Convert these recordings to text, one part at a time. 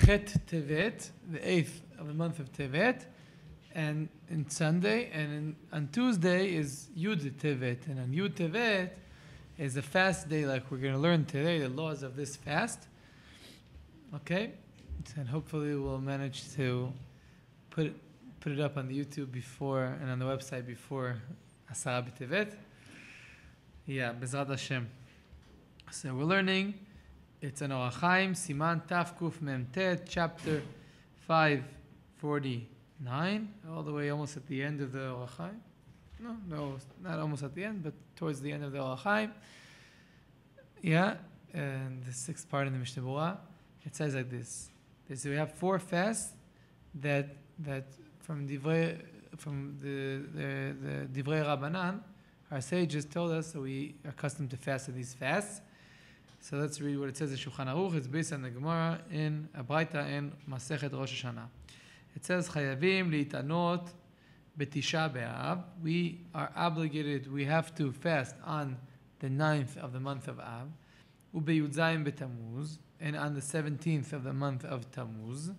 Chet Tevet, the 8th of the month of Tevet, and in Sunday, and on Tuesday is Yud Tevet, and on Yud Tevet is a fast day, like we're going to learn today, the laws of this fast. Okay, and hopefully we'll manage to put it up on the YouTube before and on the website before Asara B'Tevet. Yeah, Bezrat Hashem. So we're learning. It's an Orach Chaim, Siman Taf Kuf Mem Tet, chapter 549, all the way almost at the end of the Orach Chaim. No, not almost at the end, but towards the end of the Orach Chaim. Yeah, and the sixth part in the Mishnah Berurah. It says like this. So we have 4 fasts that from the Divrei Rabbanan, our sages told us that we are accustomed to fast at these fasts. So let's read what it says in Shulchan Aruch. It's based on the Gemara in a Braita in Masechet Rosh Hashanah. It says, Chayavim li'tanot b'tisha b'Av. We are obligated, we have to fast on the 9th of the month of Av, u'beyudzayim b'Tammuz, and on the 17th of the month of Tammuz,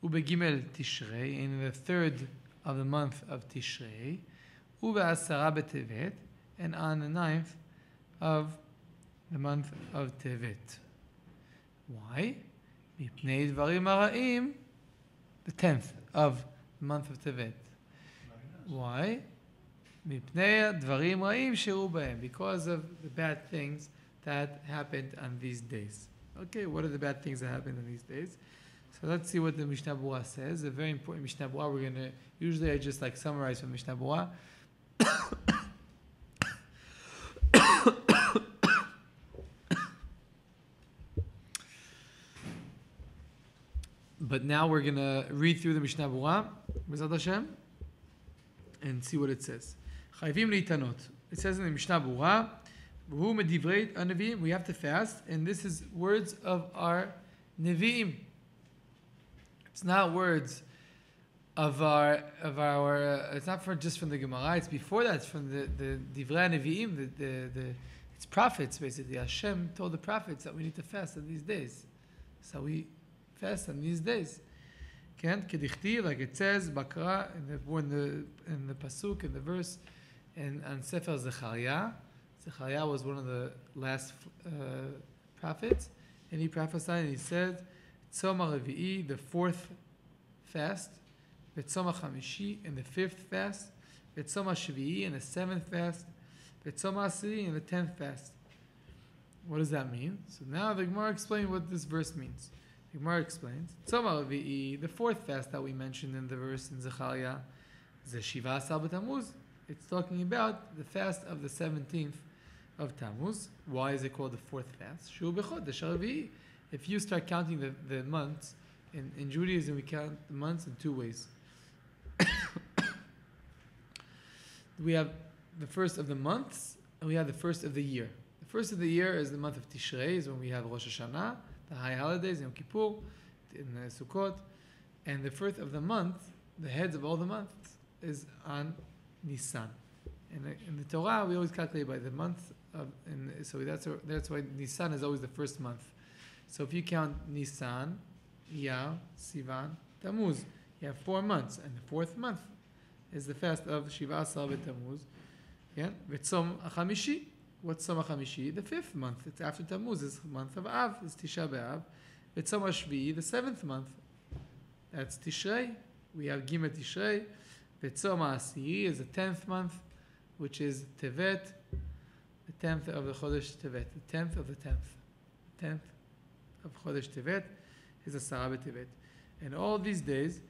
u'begimel Tishrei, and in the 3rd of the month of Tishrei, u'be'asara b'Tevet, and on the 9th of the month of Tevet. Why? Mipnei dvarim hara'im, the 10th of the month of Tevet. Why? Mipnei dvarim ra'im she'u b'hem, because of the bad things that happened on these days. Okay, what are the bad things that happened on these days? So let's see what the Mishnah Berurah says. A very important Mishnah Berurah. Usually I just summarize from Mishnah Berurah. But now we're going to read through the Mishnah Berurah, B'ezrat Hashem, and see what it says. Chayvim li'tanot. It says in the Mishnah Berurah, V'hu medivrei nevi'im, we have to fast, and this is words of our nevi'im. It's not words of our it's not just from the Gemara, it's before that, it's from the divrei nevi'im, it's prophets basically. Hashem told the prophets that we need to fast on these days. So we fast on these days. Kedichti, like it says, Bakra, in the pasuk, in the verse, and on Sefer Zechariah. Zechariah was one of the last prophets, and he prophesied, and he said, Tzom HaRevi'i, the 4th fast, V'tzom HaChamishi, in the 5th fast, V'tzom HaShvi'i, in the 7th fast, V'tzom HaAsiri, in the 10th fast. What does that mean? So now the Gemara explains what this verse means. The Gemara explains, Tzom HaRevi'i, the 4th fast that we mentioned in the verse in Zechariah, Ze Shiva Asar B'Tammuz. It's talking about the fast of the 17th of Tammuz. Why is it called the 4th fast? Shu B'chodesh HaRevi'i. If you start counting the months, in Judaism we count the months in 2 ways. We have the first of the months, and we have the first of the year. The first of the year is the month of Tishrei, is when we have Rosh Hashanah, the high holidays, Yom Kippur, in Sukkot, and the first of the month, the heads of all the months, is on Nisan. And in the Torah, we always calculate by the month of, so that's why Nisan is always the first month. So if you count Nisan, Iyar, Sivan, Tammuz, you have 4 months, and the 4th month is the fast of Shiva Asar B'Tammuz. Yeah, V'tzom HaChamishi. What's Tzom HaChamishi? The 5th month. It's after Tammuz. It's the month of Av. It's Tisha B'Av. V'tzom HaShvi'i, the 7th month. That's Tishrei. We have Gimel Tishrei. V'tzom HaAsiri is the 10th month, which is Tevet, the 10th of the Chodesh Tevet, the 10th of the 10th. 10th of Chodesh Tevet is Asara B'Tevet. And all these days,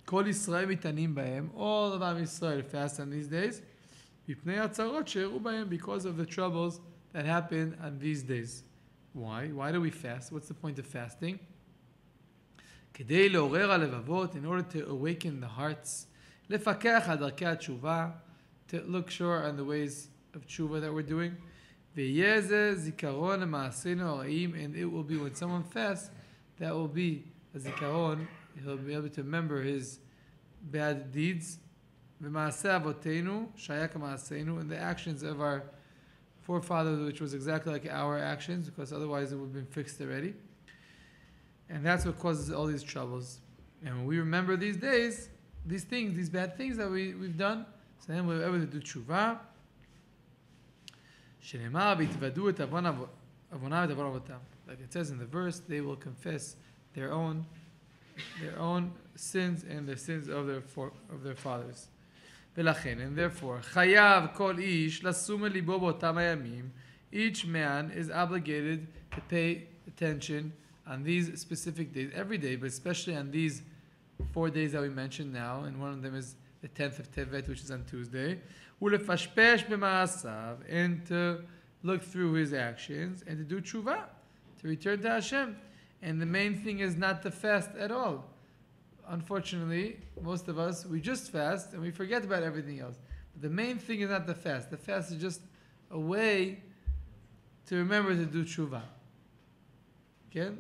Kol Yisrael mitanim b'hem, all of Am Yisrael fast on these days, because of the troubles that happen on these days. Why? Why do we fast? What's the point of fasting? In order to awaken the hearts, to look sure on the ways of tshuva that we're doing. And it will be when someone fasts, that will be a zikaron. He'll be able to remember his bad deeds. And the actions of our forefathers, which was exactly like our actions, because otherwise it would have been fixed already. And that's what causes all these troubles. And when we remember these days, these things, these bad things that we've done, so then we're able to do tshuva. Like it says in the verse, they will confess their own sins and the sins of their fathers. And therefore, each man is obligated to pay attention on these specific days, every day, but especially on these 4 days that we mentioned now, and one of them is the 10th of Tevet, which is on Tuesday, and to look through his actions, and to do tshuva, to return to Hashem. And the main thing is not to fast at all. Unfortunately, most of us, we just fast, and we forget about everything else. But the main thing is not the fast. The fast is just a way to remember to do tshuva. Okay?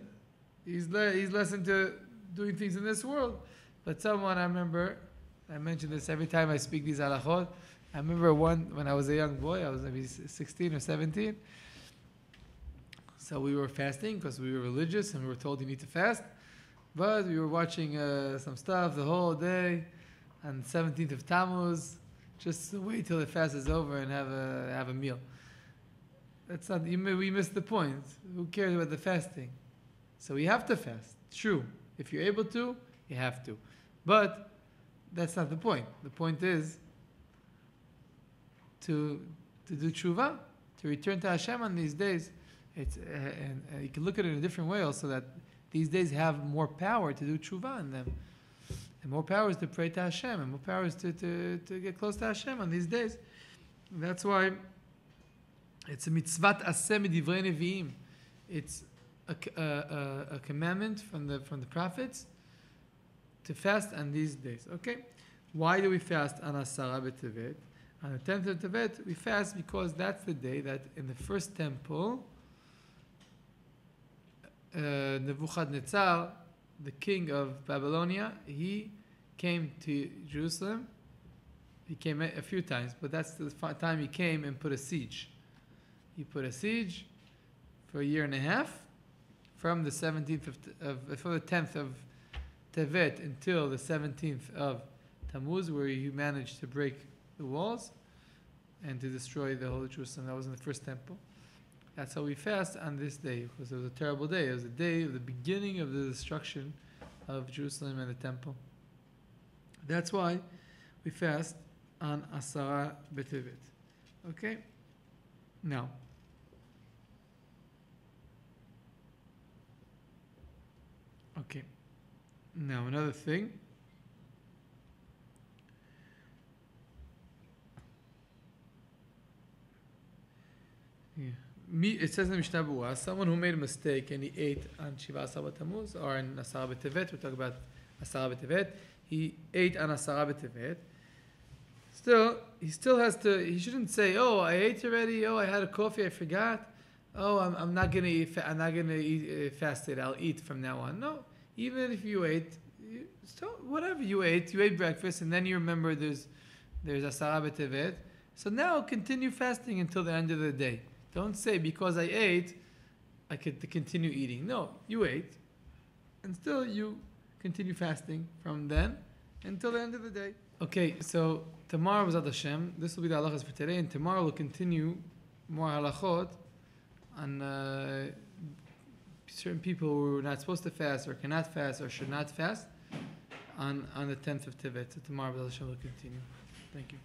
He's less into doing things in this world. But someone, I remember, I mention this every time I speak these halachot. I remember when I was a young boy, I was maybe 16 or 17. So we were fasting because we were religious and we were told you need to fast. But we were watching some stuff the whole day on 17th of Tammuz. Just wait till the fast is over and have a meal. That's not, we missed the point. Who cares about the fasting? So we have to fast. True. If you're able to, you have to. But that's not the point. The point is to do tshuva, to return to Hashem on these days. It's and you can look at it in a different way also, that these days have more power to do tshuva in them. And more power is to pray to Hashem, and more power is to get close to Hashem on these days. And that's why it's a mitzvat aseh midivrei neviim. It's a commandment from the prophets to fast on these days. Okay, why do we fast on Asara b'Tevet? On the 10th of Tevet, we fast because that's the day that in the first temple, Nebuchadnezzar, the king of Babylonia, he came to Jerusalem. He came a few times, but that's the time he came and put a siege. He put a siege for a year and a half, from the 17th from the 10th of Tevet until the 17th of Tammuz, where he managed to break the walls and to destroy the whole of Jerusalem. That was in the first temple. That's how we fast on this day, because it was a terrible day. It was the day of the beginning of the destruction of Jerusalem and the temple. That's why we fast on Asara b'Tevet. Okay? Now, another thing. Yeah. It says in the Mishnah Berurah, someone who made a mistake and he ate on Shiva Asar Tammuz or on Asara b'Tevet, we talk about Asara b'Tevet, he ate on Asara b'Tevet, he still has to, he shouldn't say, oh, I ate already, oh, I had a coffee, I forgot, oh, I'm not going to eat fasted, I'll eat from now on. No, even if you ate, whatever you ate breakfast, and then you remember there's Asara b'Tevet, so now continue fasting until the end of the day. Don't say, because I ate, I could continue eating. No, you ate, and still you continue fasting from then until the end of the day. Okay, so tomorrow, B'ezrat Hashem, this will be the halachas for today, and tomorrow we'll continue more halachot on certain people who are not supposed to fast, or cannot fast, or should not fast on the 10th of Tevet. So tomorrow, B'ezrat Hashem, will continue. Thank you.